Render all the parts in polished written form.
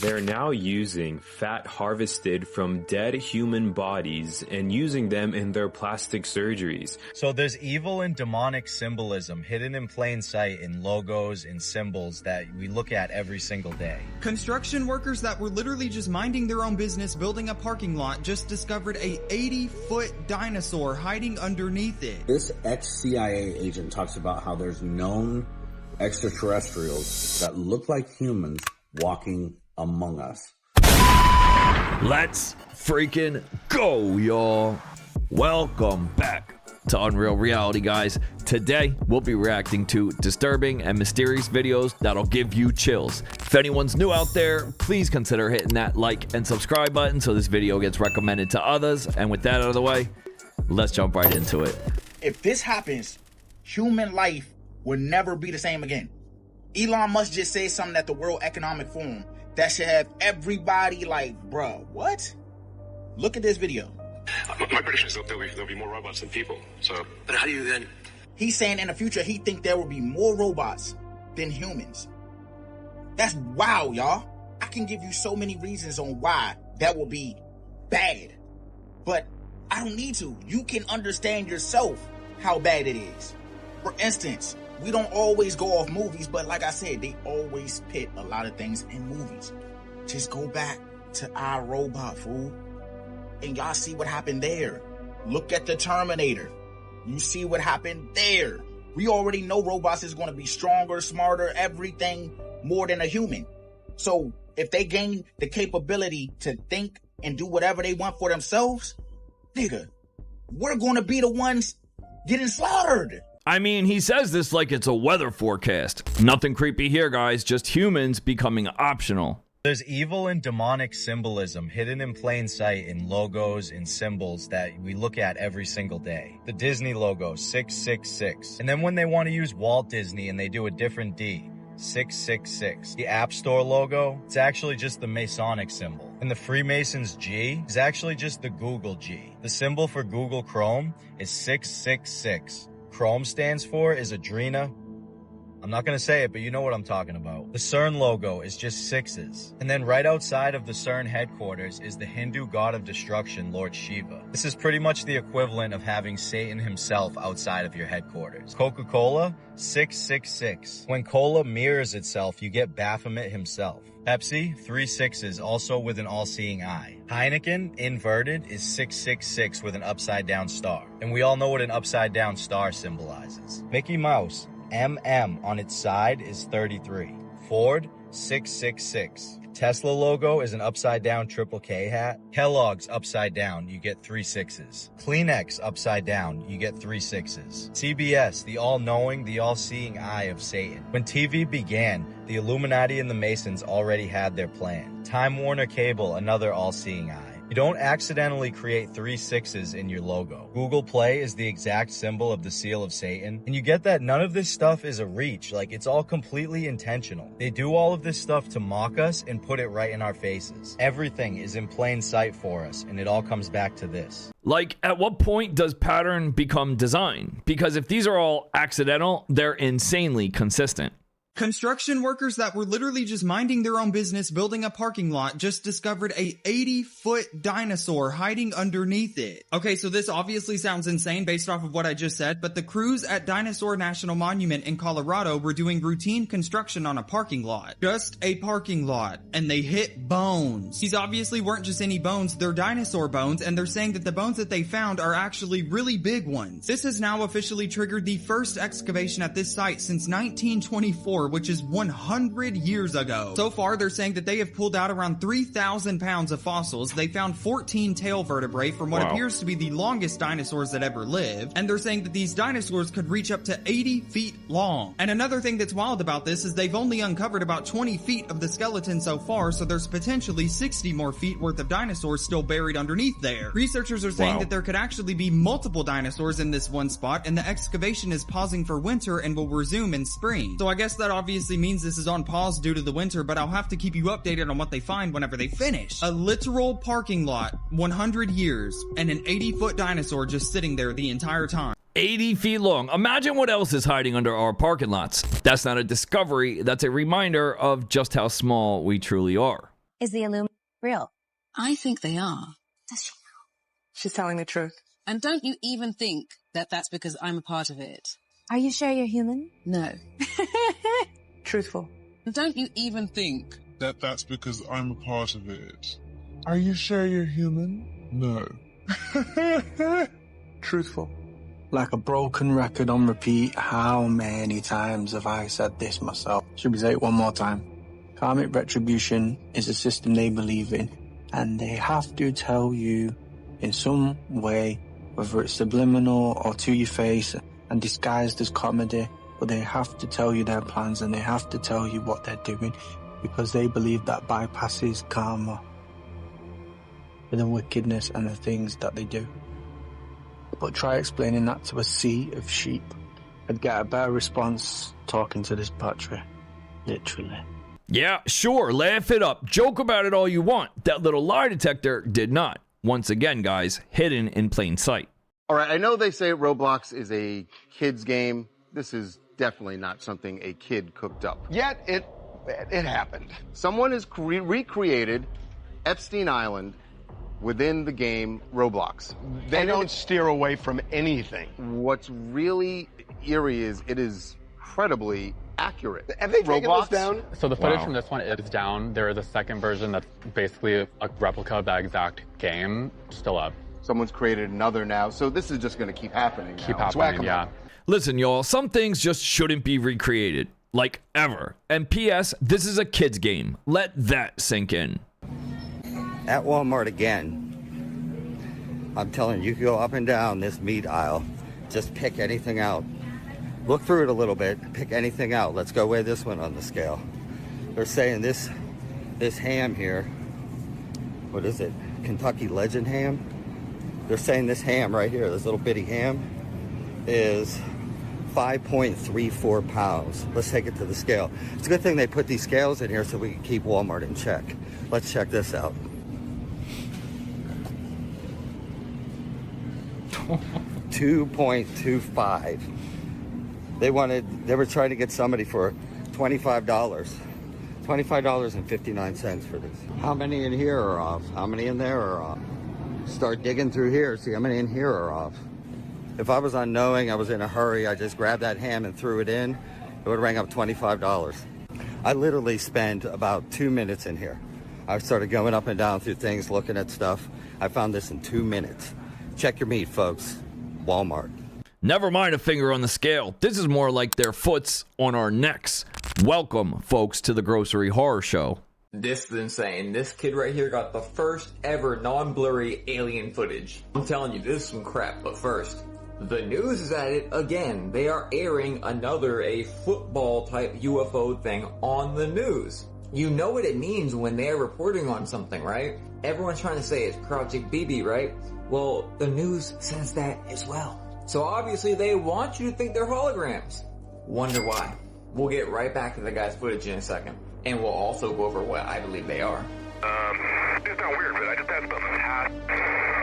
They're now using fat harvested from dead human bodies and using them in their plastic surgeries. So there's evil and demonic symbolism hidden in plain sight in logos and symbols that we look at every single day. Construction workers that were literally just minding their own business building a parking lot just discovered a 80-foot dinosaur hiding underneath it. This ex-CIA agent talks about how there's known extraterrestrials that look like humans walking among us. Let's freaking go, y'all. Welcome back to Unreal Reality, guys. Today, we'll be reacting to disturbing and mysterious videos that'll give you chills. If anyone's new out there, please consider hitting that like and subscribe button so this video gets recommended to others. And with that out of the way, let's jump right into it. If this happens, human life will never be the same again. Elon Musk just said something at the World Economic Forum that should have everybody like, bruh, what? Look at this video. My prediction is that there'll be more robots than people. So, but how do you then? He's saying in the future he think there will be more robots than humans. That's wow, y'all. I can give you so many reasons on why that will be bad, but I don't need to. You can understand yourself how bad it is. For instance, we don't always go off movies, but like I said, they always pit a lot of things in movies. Just go back to our Robot, fool. And y'all see what happened there. Look at the Terminator. You see what happened there. We already know robots is going to be stronger, smarter, everything more than a human. So if they gain the capability to think and do whatever they want for themselves, nigga, we're going to be the ones getting slaughtered. I mean, he says this like it's a weather forecast. Nothing creepy here, guys, just humans becoming optional. There's evil and demonic symbolism hidden in plain sight in logos and symbols that we look at every single day. The Disney logo, 666. And then when they want to use Walt Disney and they do a different D, 666. The App Store logo, it's actually just the Masonic symbol. And the Freemasons G is actually just the Google G. The symbol for Google Chrome is 666. Chrome stands for is Adrena. I'm not going to say it, but you know what I'm talking about. The CERN logo is just sixes. And then right outside of the CERN headquarters is the Hindu god of destruction, Lord Shiva. This is pretty much the equivalent of having Satan himself outside of your headquarters. Coca-Cola, 666. When cola mirrors itself, you get Baphomet himself. Pepsi, 3 sixes, also with an all-seeing eye. Heineken, inverted, is 666 with an upside-down star. And we all know what an upside-down star symbolizes. Mickey Mouse, MM on its side is 33. Ford, 666. Tesla logo is an upside-down triple K hat. Kellogg's upside down, you get 3 sixes. Kleenex upside down, you get 3 sixes. CBS, the all-knowing, the all-seeing eye of Satan. When TV began, the Illuminati and the Masons already had their plan. Time Warner Cable, another all-seeing eye. You don't accidentally create 3 sixes in your logo. Google Play is the exact symbol of the seal of Satan. And you get that none of this stuff is a reach. Like, it's all completely intentional. They do all of this stuff to mock us and put it right in our faces. Everything is in plain sight for us, and it all comes back to this. Like, at what point does pattern become design? Because if these are all accidental, they're insanely consistent. Construction workers that were literally just minding their own business building a parking lot just discovered a 80-foot dinosaur hiding underneath it. Okay, so this obviously sounds insane based off of what I just said, but the crews at Dinosaur National Monument in Colorado were doing routine construction on a parking lot. Just a parking lot, and they hit bones. These obviously weren't just any bones, they're dinosaur bones, and they're saying that the bones that they found are actually really big ones. This has now officially triggered the first excavation at this site since 1924, which is 100 years ago. So far, they're saying that they have pulled out around 3,000 pounds of fossils. They found 14 tail vertebrae from what appears to be the longest dinosaurs that ever lived. And they're saying that these dinosaurs could reach up to 80 feet long. And another thing that's wild about this is they've only uncovered about 20 feet of the skeleton so far, so there's potentially 60 more feet worth of dinosaurs still buried underneath there. Researchers are saying that there could actually be multiple dinosaurs in this one spot, and the excavation is pausing for winter and will resume in spring. So I guess that obviously means this is on pause due to the winter, but I'll have to keep you updated on what they find whenever they finish. A literal parking lot, 100 years, and an 80-foot dinosaur just sitting there the entire time. 80 feet long. Imagine what else is hiding under our parking lots. That's not a discovery, that's a reminder of just how small we truly are. Is the illuminati real? I think they are. Does she know? She's telling the truth. And don't you even think that that's because I'm a part of it. Are you sure you're human? No. Truthful. And don't you even think that that's because I'm a part of it. Are you sure you're human? No. Truthful. Like a broken record on repeat, how many times have I said this myself? Should we say it one more time? Karmic retribution is a system they believe in, and they have to tell you in some way, whether it's subliminal or to your face and disguised as comedy, but they have to tell you their plans and they have to tell you what they're doing because they believe that bypasses karma with the wickedness and the things that they do. But try explaining that to a sea of sheep. I'd get a better response talking to this battery. Literally. Yeah, sure, laugh it up. Joke about it all you want. That little lie detector did not. Once again, guys, hidden in plain sight. All right, I know they say Roblox is a kid's game. This is definitely not something a kid cooked up. Yet it happened. Someone has recreated Epstein Island within the game Roblox. They don't steer away from anything. What's really eerie is it is incredibly accurate. Have they taken this down? So the footage from this one is down. There is a second version that's basically a replica of that exact game still up. Someone's created another now, so this is just going to keep happening. Keep happening, yeah. Listen, y'all, some things just shouldn't be recreated, like ever. And P.S., this is a kid's game. Let that sink in. At Walmart again, I'm telling you, you can go up and down this meat aisle. Just pick anything out. Look through it a little bit, pick anything out. Let's go weigh this one on the scale. They're saying this ham here, what is it, Kentucky Legend ham? They're saying this ham right here, this little bitty ham, is 5.34 pounds. Let's take it to the scale. It's a good thing they put these scales in here so we can keep Walmart in check. Let's check this out. 2.25. They were trying to get somebody for $25. $25.59 for this. How many in here are off? How many in there are off? Start digging through here, see how many in here are off. If I was unknowing, I was in a hurry, I just grabbed that ham and threw it in, it would rang up $25. I literally spent about 2 minutes in here. I started going up and down through things, looking at stuff. I found this in 2 minutes. Check your meat, folks. Walmart. Never mind a finger on the scale. This is more like their foots on our necks. Welcome, folks, to the Grocery Horror Show. This is insane. This kid right here got the first ever non-blurry alien footage. I'm telling you, this is some crap. But first, the news is at it again. They are airing a football type UFO thing on the news. You know what it means when they're reporting on something, right? Everyone's trying to say it's Project BB, right? Well, the news says that as well. So obviously they want you to think they're holograms. Wonder why? We'll get right back to the guy's footage in a second. And we'll also go over what I believe they are. It's not weird, but I just had stuff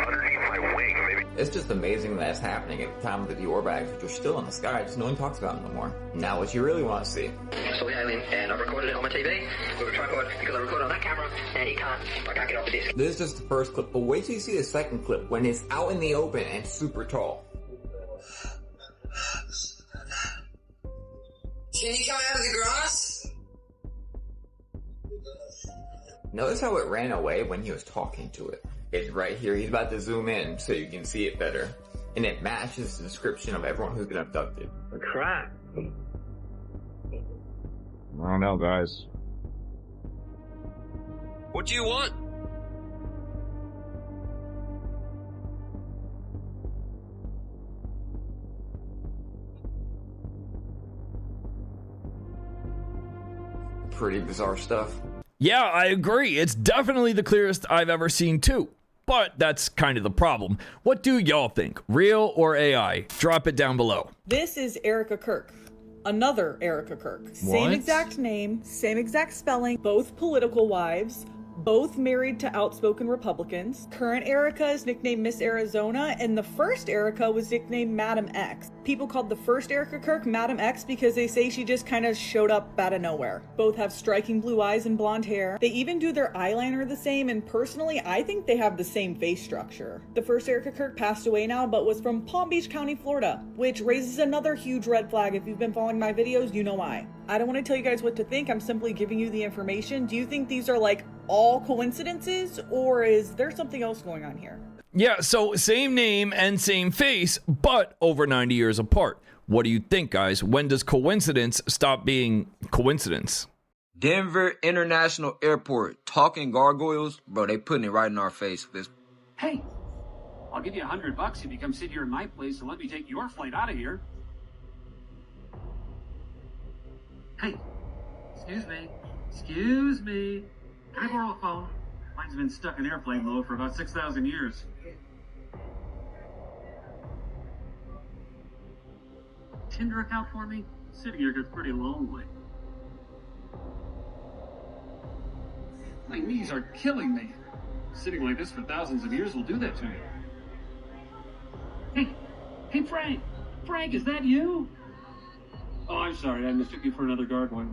underneath my wing, maybe. It's just amazing that it's happening at the time of the Dior bags, which are still in the sky, just no one talks about them no more. Now what you really want to see. So we alien, and I recorded it on my TV with a tripod because I recorded on that camera, and I can't get off the disc. This is just the first clip, but wait till you see the second clip when it's out in the open and super tall. Can you come out of the grass? Notice how it ran away when he was talking to it. It's right here. He's about to zoom in so you can see it better. And it matches the description of everyone who's been abducted. Crap. I don't know, guys. What do you want? Pretty bizarre stuff. Yeah, I agree. It's definitely the clearest I've ever seen too. But that's kind of the problem. What do y'all think? Real or AI? Drop it down below. This is Erica Kirk. Another Erica Kirk. Same exact name, same exact spelling, both political wives, both married to outspoken Republicans. Current Erica is nicknamed Miss Arizona, and the first Erica was nicknamed Madam X. People called the first Erica Kirk Madam X because they say she just kind of showed up out of nowhere. Both have striking blue eyes and blonde hair. They even do their eyeliner the same, and personally, I think they have the same face structure. The first Erica Kirk passed away now, but was from Palm Beach County, Florida, which raises another huge red flag. If you've been following my videos, you know why. I don't want to tell you guys what to think, I'm simply giving you the information. Do you think these are like all coincidences, or is there something else going on here? Yeah, so same name and same face, but over 90 years apart. What do you think, guys? When does coincidence stop being coincidence? Denver International Airport, talking gargoyles, bro, they putting it right in our face. Hey, I'll give you $100 if you come sit here in my place and let me take your flight out of here. Hey, excuse me. Can I borrow a phone? Mine's been stuck in airplane mode for about 6,000 years. Tinder account for me? Sitting here gets pretty lonely. My knees are killing me. Sitting like this for thousands of years will do that to me. Hey, Frank! Frank, is that you? Oh, I'm sorry, I mistook you for another gargoyle.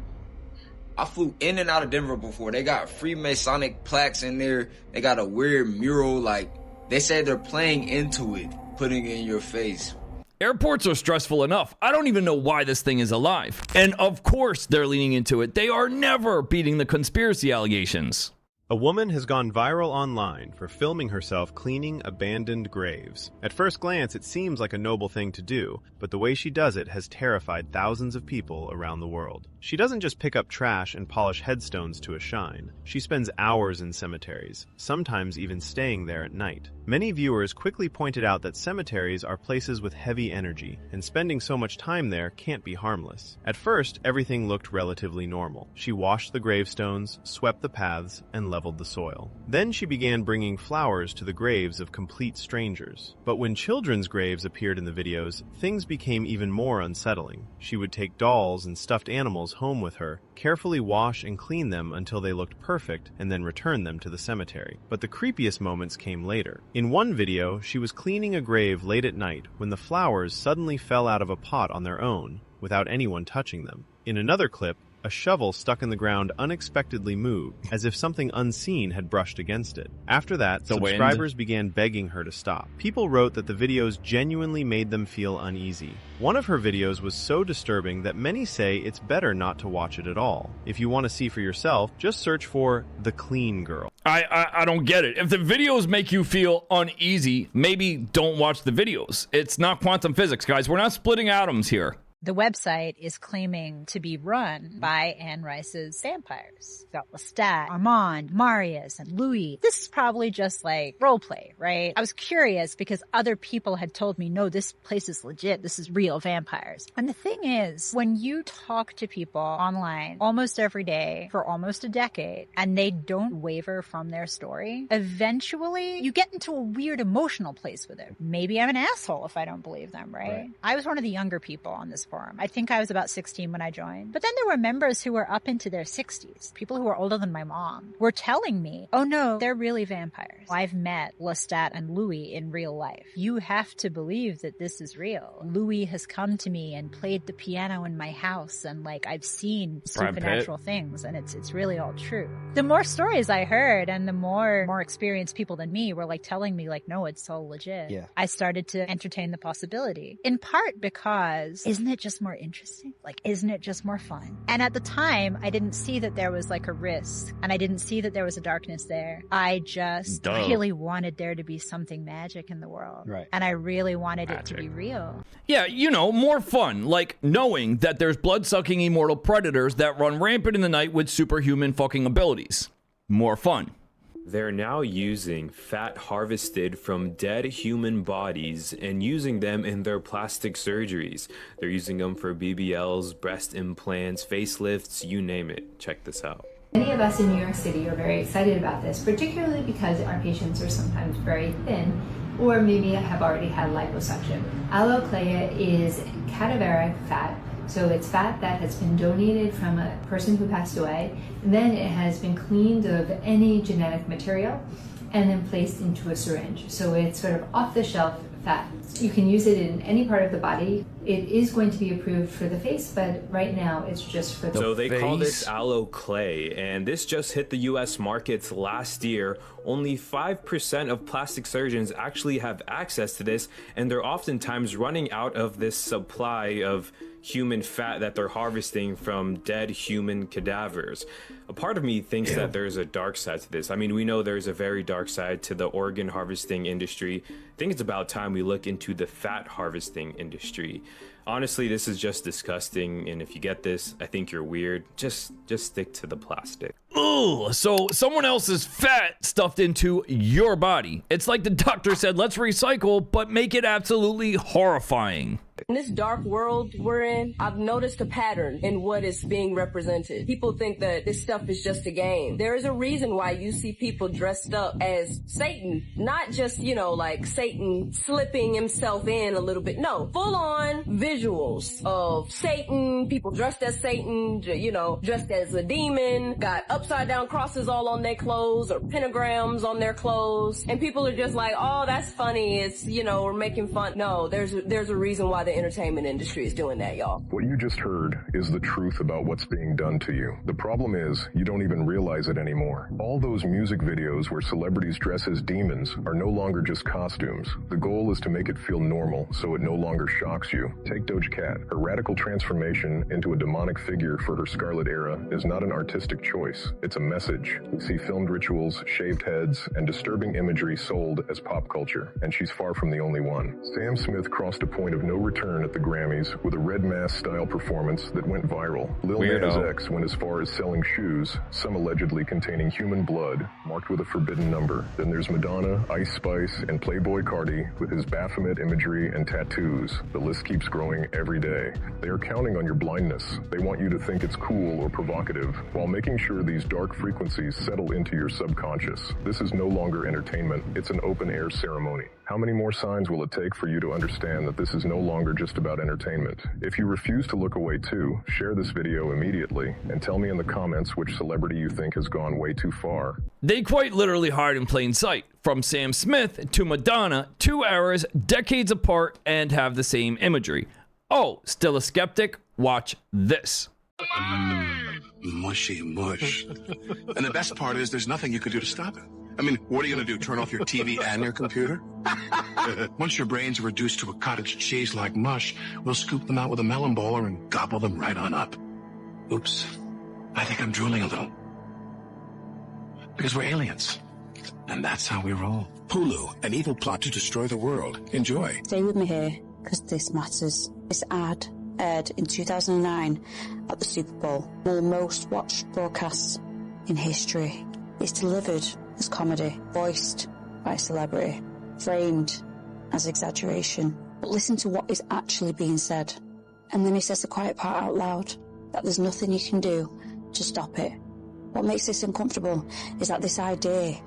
I flew in and out of Denver before. They got Freemasonic plaques in there. They got a weird mural, like, they say they're playing into it, putting it in your face. Airports are stressful enough. I don't even know why this thing is alive. And of course they're leaning into it. They are never beating the conspiracy allegations. A woman has gone viral online for filming herself cleaning abandoned graves. At first glance, it seems like a noble thing to do, but the way she does it has terrified thousands of people around the world. She doesn't just pick up trash and polish headstones to a shine. She spends hours in cemeteries, sometimes even staying there at night. Many viewers quickly pointed out that cemeteries are places with heavy energy, and spending so much time there can't be harmless. At first, everything looked relatively normal. She washed the gravestones, swept the paths, and leveled the soil. Then she began bringing flowers to the graves of complete strangers. But when children's graves appeared in the videos, things became even more unsettling. She would take dolls and stuffed animals home with her, carefully wash and clean them until they looked perfect, and then return them to the cemetery. But the creepiest moments came later. In one video, she was cleaning a grave late at night when the flowers suddenly fell out of a pot on their own, without anyone touching them. In another clip, a shovel stuck in the ground unexpectedly moved, as if something unseen had brushed against it. After that, subscribers began begging her to stop. People wrote that the videos genuinely made them feel uneasy. One of her videos was so disturbing that many say it's better not to watch it at all. If you want to see for yourself, just search for The Clean Girl. I don't get it. If the videos make you feel uneasy, maybe don't watch the videos. It's not quantum physics, guys. We're not splitting atoms here. The website is claiming to be run by Anne Rice's vampires. You've got Lestat, Armand, Marius, and Louis. This is probably just like roleplay, right? I was curious because other people had told me, no, this place is legit. This is real vampires. And the thing is, when you talk to people online almost every day for almost a decade and they don't waver from their story, eventually you get into a weird emotional place with it. Maybe I'm an asshole if I don't believe them, right? I was one of the younger people on this forum. I think I was about 16 when I joined. But then there were members who were up into their 60s. People who were older than my mom were telling me, oh no, they're really vampires. I've met Lestat and Louis in real life. You have to believe that this is real. Louis has come to me and played the piano in my house, and like I've seen supernatural things, and it's really all true. The more stories I heard and the more experienced people than me were like telling me like, no, it's all legit. Yeah. I started to entertain the possibility, in part because isn't it just more interesting? Like, isn't it just more fun? And at the time, I didn't see that there was like a risk, and I didn't see that there was a darkness there. I just really wanted there to be something magic in the world. Right. And I really wanted it to be real. Yeah, you know, more fun, like knowing that there's blood-sucking immortal predators that run rampant in the night with superhuman fucking abilities. More fun. They're now using fat harvested from dead human bodies and using them in their plastic surgeries. They're using them for BBLs, breast implants, facelifts, you name it. Check this out. Many of us in New York City are very excited about this, particularly because our patients are sometimes very thin or maybe have already had liposuction. Alopecia is cadaveric fat So it's fat that has been donated from a person who passed away, and then it has been cleaned of any genetic material and then placed into a syringe. So it's sort of off-the-shelf fat. You can use it in any part of the body. It is going to be approved for the face, but right now it's just for the So they face. call this aloe clay, and this just hit the US markets last year. Only 5% of plastic surgeons actually have access to this, and they're oftentimes running out of this supply of human fat that they're harvesting from dead human cadavers. A part of me thinks that there's a dark side to this. I mean, we know there's a very dark side to the organ harvesting industry. I think it's about time we look into the fat harvesting industry. Honestly, this is just disgusting, and if you get this, I think you're weird. Just stick to the plastic. Ooh, so someone else's fat stuffed into your body. It's like the doctor said, let's recycle, but make it absolutely horrifying. In this dark world we're in, I've noticed a pattern in what is being represented. People think that this stuff is just a game. There is a reason why you see people dressed up as Satan. Not just, you know, like Satan slipping himself in a little bit. No, full on visuals of Satan, people dressed as Satan, you know, dressed as a demon, got upside down crosses all on their clothes or pentagrams on their clothes. And people are just like, oh, that's funny. It's, you know, we're making fun. No, there's a reason why the entertainment industry is doing that, y'all. What you just heard is the truth about what's being done to you. The problem is, you don't even realize it anymore. All those music videos where celebrities dress as demons are no longer just costumes. The goal is to make it feel normal, so it no longer shocks you. Take Doja Cat. Her radical transformation into a demonic figure for her Scarlet era is not an artistic choice. It's a message. We see filmed rituals, shaved heads, and disturbing imagery sold as pop culture, and she's far from the only one. Sam Smith crossed a point of no return at the Grammys with a Red Mask style performance that went viral. Lil Nas X went as far as selling shoes, some allegedly containing human blood, marked with a forbidden number. Then there's Madonna, Ice Spice, and Playboy Cardi with his Baphomet imagery and tattoos. The list keeps growing every day. They are counting on your blindness. They want you to think it's cool or provocative, while making sure these dark frequencies settle into your subconscious. This is no longer entertainment, it's an open-air ceremony. How many more signs will it take for you to understand that this is no longer just about entertainment? If you refuse to look away too, share this video immediately and tell me in the comments which celebrity you think has gone way too far. They quite literally hide in plain sight. From Sam Smith to Madonna, 2 eras, decades apart, and have the same imagery. Oh, still a skeptic? Watch this. Mushy mush. And the best part is there's nothing you can do to stop it. I mean, what are you going to do, turn off your TV and your computer? Once your brains are reduced to a cottage cheese like mush, we'll scoop them out with a melon bowler and gobble them right on up. Oops. I think I'm drooling a little. Because we're aliens. And that's how we roll. Hulu, an evil plot to destroy the world. Enjoy. Stay with me here, because this matters. This ad aired in 2009 at the Super Bowl, one of the most watched broadcasts in history. It's delivered as comedy, voiced by a celebrity, framed as exaggeration. But listen to what is actually being said. And then he says the quiet part out loud, that there's nothing you can do to stop it. What makes this uncomfortable is that this idea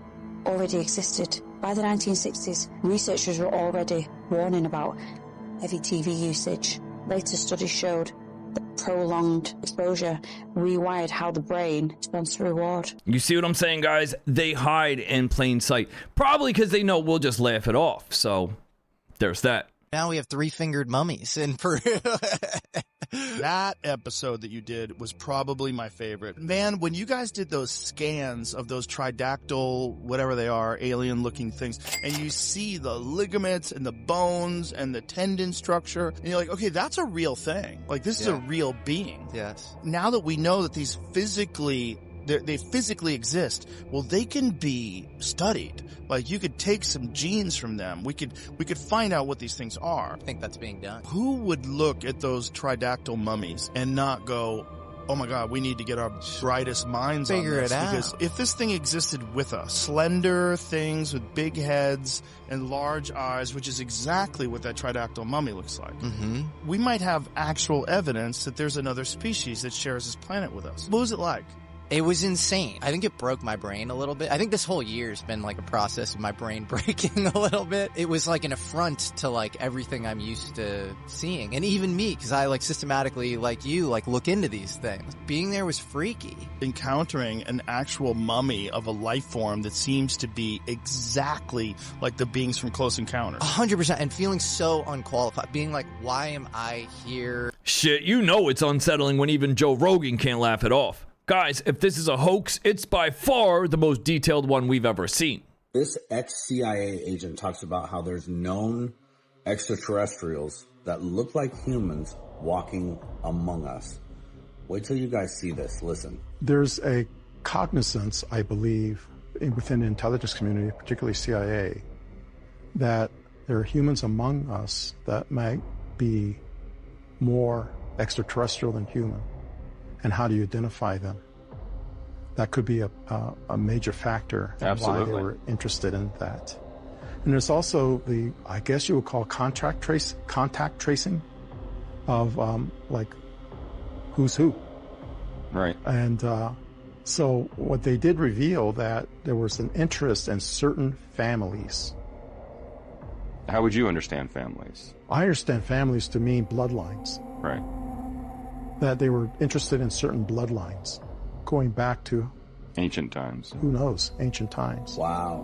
already existed. By the 1960s, researchers were already warning about heavy TV usage. Later studies showed that prolonged exposure rewired how the brain responds to reward. You see what I'm saying, guys? They hide in plain sight. Probably because they know we'll just laugh it off. So, there's that. Now we have 3-fingered mummies in Peru. That episode that you did was probably my favorite. Man, when you guys did those scans of those tridactyl, whatever they are, alien-looking things, and you see the ligaments and the bones and the tendon structure, and you're like, okay, that's a real thing. Like, this is a real being. Yes. Now that we know that these they physically exist, well, they can be studied. Like, you could take some genes from them. We could find out what these things are. I think that's being done. Who would look at those tridactyl mummies and not go, oh my God, we need to get our brightest minds on this? Figure it out. Because if this thing existed with us, slender things with big heads and large eyes, which is exactly what that tridactyl mummy looks like, we might have actual evidence that there's another species that shares this planet with us. What was it like? It was insane. I think it broke my brain a little bit. I think this whole year's been like a process of my brain breaking a little bit. It was like an affront to like everything I'm used to seeing. And even me, because I like systematically, like you, like look into these things. Being there was freaky. Encountering an actual mummy of a life form that seems to be exactly like the beings from Close Encounters. 100%. And feeling so unqualified. Being like, why am I here? Shit, you know it's unsettling when even Joe Rogan can't laugh it off. Guys, if this is a hoax, it's by far the most detailed one we've ever seen. This ex-CIA agent talks about how there's known extraterrestrials that look like humans walking among us. Wait till you guys see this. Listen. There's a cognizance, I believe, within the intelligence community, particularly CIA, that there are humans among us that might be more extraterrestrial than human. And how do you identify them? That could be a major factor in why they were interested in that. And there's also the, I guess you would call contact tracing of like who's who. Right. And so what they did reveal that there was an interest in certain families. How would you understand families? I understand families to mean bloodlines. Right. That they were interested in certain bloodlines going back to ancient times. Who knows? Ancient times. Wow.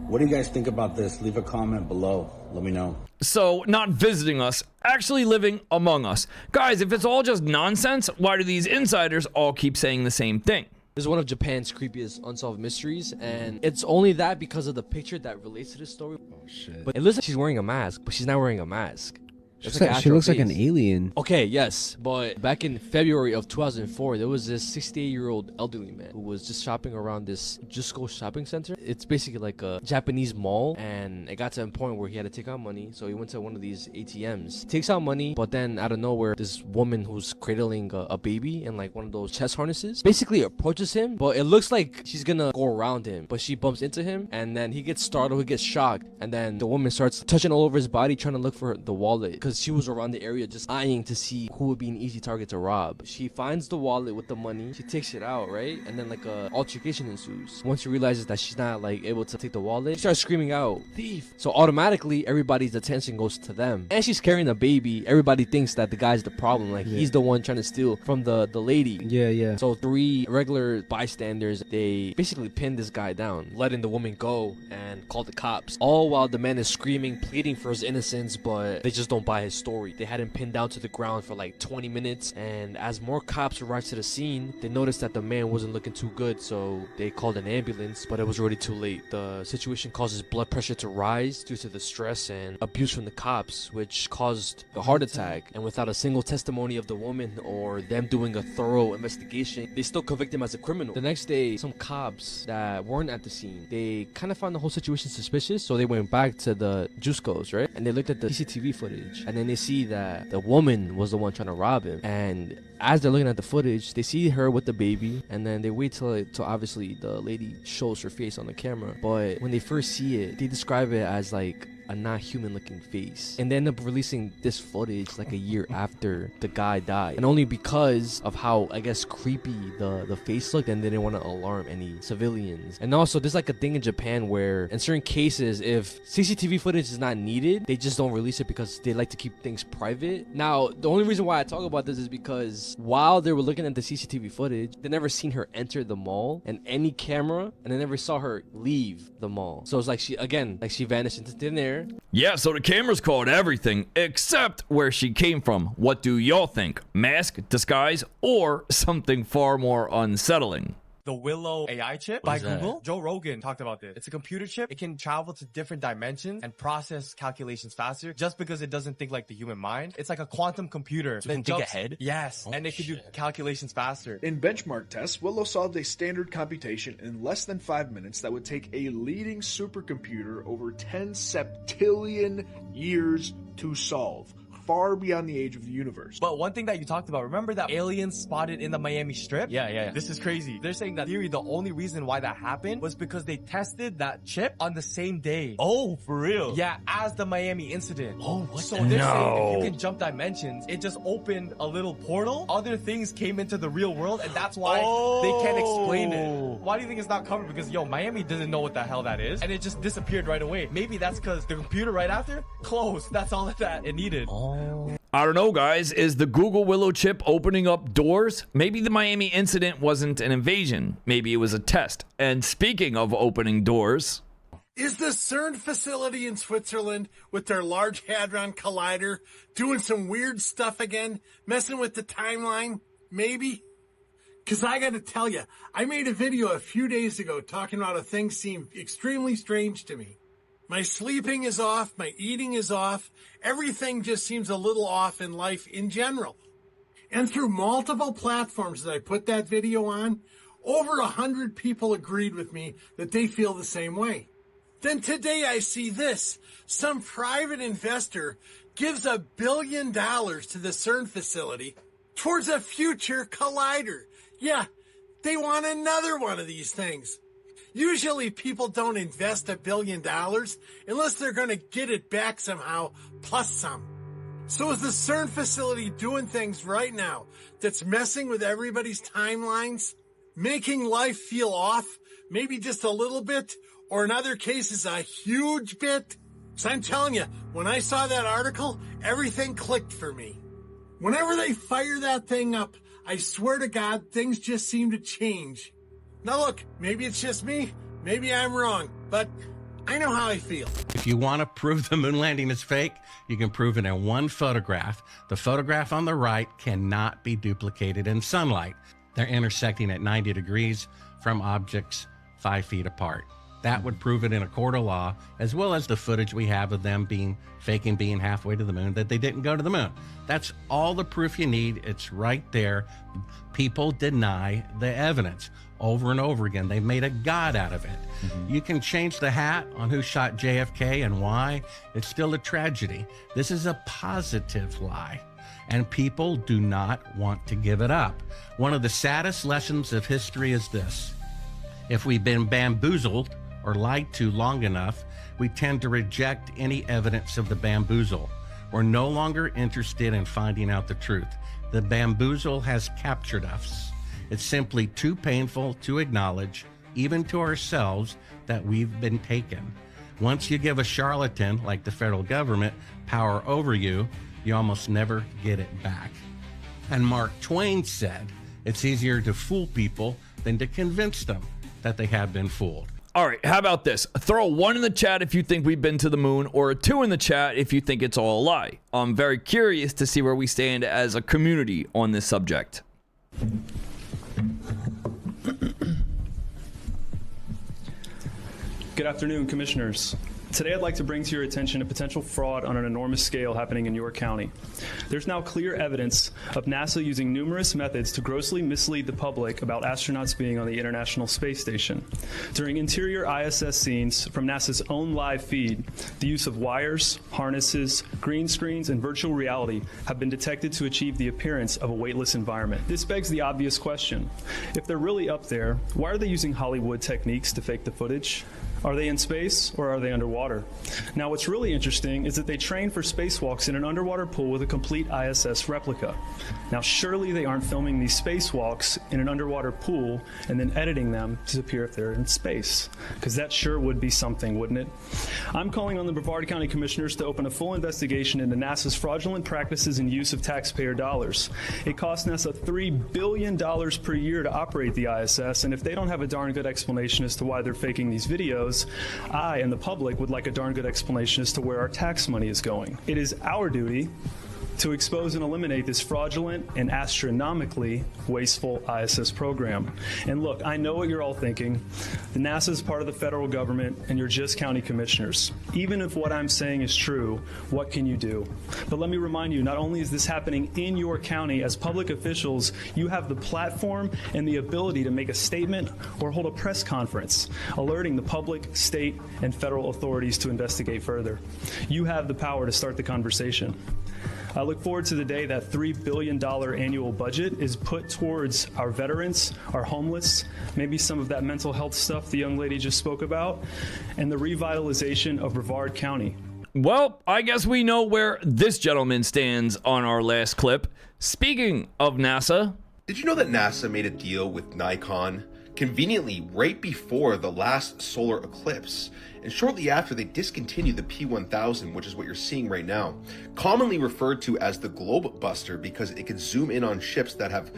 What do you guys think about this? Leave a comment below. Let me know. So, not visiting us, actually living among us. Guys, if it's all just nonsense, why do these insiders all keep saying the same thing? This is one of Japan's creepiest unsolved mysteries, and it's only that because of the picture that relates to this story. Oh shit. But it looks like she's wearing a mask, but she's not wearing a mask. She looks like an alien. Okay, yes, but back in February of 2004, there was this 68-year-old elderly man who was just shopping around this Jusco shopping center. It's basically like a Japanese mall, and it got to a point where he had to take out money, so he went to one of these ATMs. Takes out money, but then out of nowhere, this woman who's cradling a baby in like one of those chest harnesses basically approaches him, but it looks like she's gonna go around him, but she bumps into him, and then he gets startled, he gets shocked, and then the woman starts touching all over his body, trying to look for the wallet, because she was around the area just eyeing to see who would be an easy target to rob. She finds the wallet with the money, she takes it out, right? And then like a altercation ensues. Once she realizes that she's not like able to take the wallet, she starts screaming out, "Thief!" So automatically everybody's attention goes to them. And she's carrying a baby. Everybody thinks that the guy's the problem, like he's the one trying to steal from the lady. Yeah. So 3 regular bystanders, they basically pin this guy down, letting the woman go and call the cops. All while the man is screaming, pleading for his innocence, but they just don't buy his story. They had him pinned down to the ground for like 20 minutes, and as more cops arrived to the scene, they noticed that the man wasn't looking too good, so they called an ambulance, but it was already too late. The situation causes blood pressure to rise due to the stress and abuse from the cops, which caused a heart attack, and without a single testimony of the woman or them doing a thorough investigation, they still convict him as a criminal. The next day, some cops that weren't at the scene, they kind of found the whole situation suspicious, so they went back to the Juscos, right? And they looked at the CCTV footage, and then they see that the woman was the one trying to rob him. And as they're looking at the footage, they see her with the baby, and then they wait till obviously the lady shows her face on the camera. But when they first see it, they describe it as like a not human looking face, and they end up releasing this footage like a year after the guy died, and only because of how, I guess, creepy the face looked, and they didn't want to alarm any civilians. And also there's like a thing in Japan where in certain cases, if CCTV footage is not needed, they just don't release it because they like to keep things private. Now the only reason why I talk about this is because while they were looking at the CCTV footage, they never seen her enter the mall and any camera, and they never saw her leave the mall. So it's like she vanished into thin air. Yeah, so the cameras caught everything except where she came from. What do y'all think? Mask, disguise, or something far more unsettling? The Willow AI chip by Google. Joe Rogan talked about this. It's a computer chip. It can travel to different dimensions and process calculations faster just because it doesn't think like the human mind. It's like a quantum computer. So it can think ahead? Yes. And it can do calculations faster. In benchmark tests, Willow solved a standard computation in less than 5 minutes that would take a leading supercomputer over 10 septillion years to solve. far beyond the age of the universe. But one thing that you talked about, remember that aliens spotted in the Miami Strip? Yeah. This is crazy. They're saying that theory, the only reason why that happened was because they tested that chip on the same day. Oh, for real? Yeah, as the Miami incident. Oh, what? So they're saying if you can jump dimensions, it just opened a little portal. Other things came into the real world, and that's why they can't explain it. Why do you think it's not covered? Because, Miami doesn't know what the hell that is, and it just disappeared right away. Maybe that's because the computer right after closed. That's all that it needed. I don't know, guys. Is the Google Willow chip opening up doors? Maybe the Miami incident wasn't an invasion. Maybe it was a test. And speaking of opening doors... Is the CERN facility in Switzerland with their Large Hadron Collider doing some weird stuff again? Messing with the timeline? Maybe? Because I got to tell you, I made a video a few days ago talking about a thing seemed extremely strange to me. My sleeping is off, my eating is off, everything just seems a little off in life in general. And through multiple platforms that I put that video on, over 100 people agreed with me that they feel the same way. Then today I see this. Some private investor gives $1 billion to the CERN facility towards a future collider. Yeah, they want another one of these things. Usually people don't invest $1 billion unless they're going to get it back somehow, plus some. So is the CERN facility doing things right now that's messing with everybody's timelines? Making life feel off, maybe just a little bit, or in other cases a huge bit? So I'm telling you, when I saw that article, everything clicked for me. Whenever they fire that thing up, I swear to God, things just seem to change. Now look, maybe it's just me, maybe I'm wrong, but I know how I feel. If you want to prove the moon landing is fake, you can prove it in one photograph. The photograph on the right cannot be duplicated in sunlight. They're intersecting at 90 degrees from objects 5 feet apart. That would prove it in a court of law, as well as the footage we have of them faking being halfway to the moon, that they didn't go to the moon. That's all the proof you need. It's right there. People deny the evidence over and over again. They made a god out of it. You can change the hat on who shot JFK and why. It's still a tragedy. This is a positive lie, and people do not want to give it up. One of the saddest lessons of history is this. If we've been bamboozled or lied to long enough, we tend to reject any evidence of the bamboozle. We're no longer interested in finding out the truth. The bamboozle has captured us. It's simply too painful to acknowledge, even to ourselves, that we've been taken. Once you give a charlatan, like the federal government, power over you, you almost never get it back. And Mark Twain said, it's easier to fool people than to convince them that they have been fooled. All right, how about this? Throw a 1 in the chat if you think we've been to the moon, or a 2 in the chat if you think it's all a lie. I'm very curious to see where we stand as a community on this subject. Good afternoon, Commissioners. Today I'd like to bring to your attention a potential fraud on an enormous scale happening in York County. There's now clear evidence of NASA using numerous methods to grossly mislead the public about astronauts being on the International Space Station. During interior ISS scenes from NASA's own live feed, the use of wires, harnesses, green screens, and virtual reality have been detected to achieve the appearance of a weightless environment. This begs the obvious question. If they're really up there, why are they using Hollywood techniques to fake the footage? Are they in space or are they underwater? Now, what's really interesting is that they train for spacewalks in an underwater pool with a complete ISS replica. Now, surely they aren't filming these spacewalks in an underwater pool and then editing them to appear if they're in space, because that sure would be something, wouldn't it? I'm calling on the Brevard County Commissioners to open a full investigation into NASA's fraudulent practices and use of taxpayer dollars. It costs NASA $3 billion per year to operate the ISS, and if they don't have a darn good explanation as to why they're faking these videos, I and the public would like a darn good explanation as to where our tax money is going. It is our duty to expose and eliminate this fraudulent and astronomically wasteful ISS program. And look, I know what you're all thinking. The NASA is part of the federal government, and you're just county commissioners. Even if what I'm saying is true, what can you do? But let me remind you, not only is this happening in your county, as public officials, you have the platform and the ability to make a statement or hold a press conference, alerting the public, state, and federal authorities to investigate further. You have the power to start the conversation. I look forward to the day that $3 billion annual budget is put towards our veterans, our homeless, maybe some of that mental health stuff the young lady just spoke about, and the revitalization of Brevard County. Well, I guess we know where this gentleman stands on our last clip. Speaking of NASA... Did you know that NASA made a deal with Nikon conveniently right before the last solar eclipse? And shortly after, they discontinued the P1000, which is what you're seeing right now, commonly referred to as the Globe Buster because it can zoom in on ships that have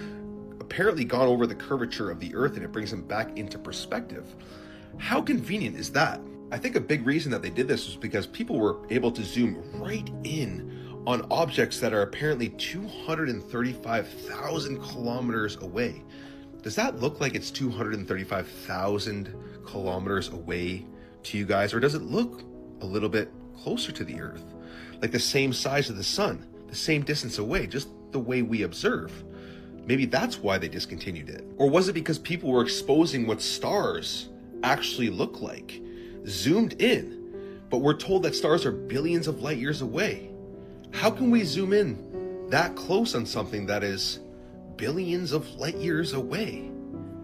apparently gone over the curvature of the Earth and it brings them back into perspective. How convenient is that? I think a big reason that they did this was because people were able to zoom right in on objects that are apparently 235,000 kilometers away. Does that look like it's 235,000 kilometers away to you guys? Or does it look a little bit closer to the Earth? Like the same size of the sun, the same distance away, just the way we observe? Maybe that's why they discontinued it. Or was it because people were exposing what stars actually look like, zoomed in, but we're told that stars are billions of light years away? How can we zoom in that close on something that is billions of light years away?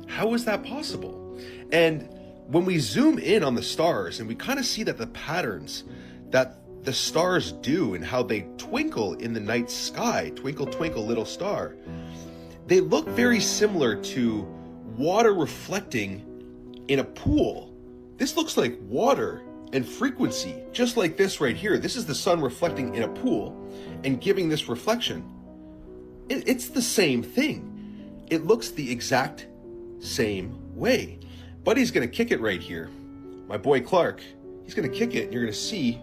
How is that possible? And when we zoom in on the stars and we kind of see that the patterns that the stars do and how they twinkle in the night sky, twinkle, twinkle, little star, they look very similar to water reflecting in a pool. This looks like water and frequency, just like this right here. This is the sun reflecting in a pool and giving this reflection. It's the same thing. It looks the exact same way. Buddy's gonna kick it right here. My boy Clark, he's gonna kick it and you're gonna see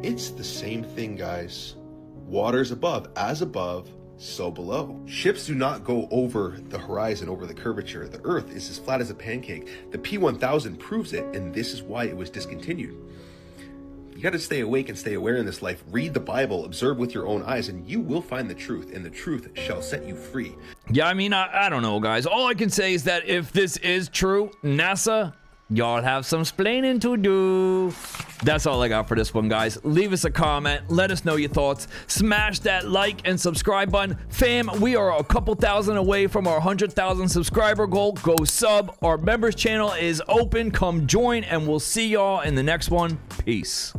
it's the same thing, guys. Water's above, so below. Ships do not go over the horizon, over the curvature. The Earth is as flat as a pancake. The P1000 proves it, and this is why it was discontinued. You got to stay awake and stay aware in this life. Read the Bible, observe with your own eyes, and you will find the truth, and the truth shall set you free. Yeah, I mean, I don't know, guys. All I can say is that if this is true, NASA, y'all have some splaining to do. That's all I got for this one, guys. Leave us a comment. Let us know your thoughts. Smash that like and subscribe button. Fam, we are a couple thousand away from our 100,000 subscriber goal. Go sub. Our members channel is open. Come join, and we'll see y'all in the next one. Peace.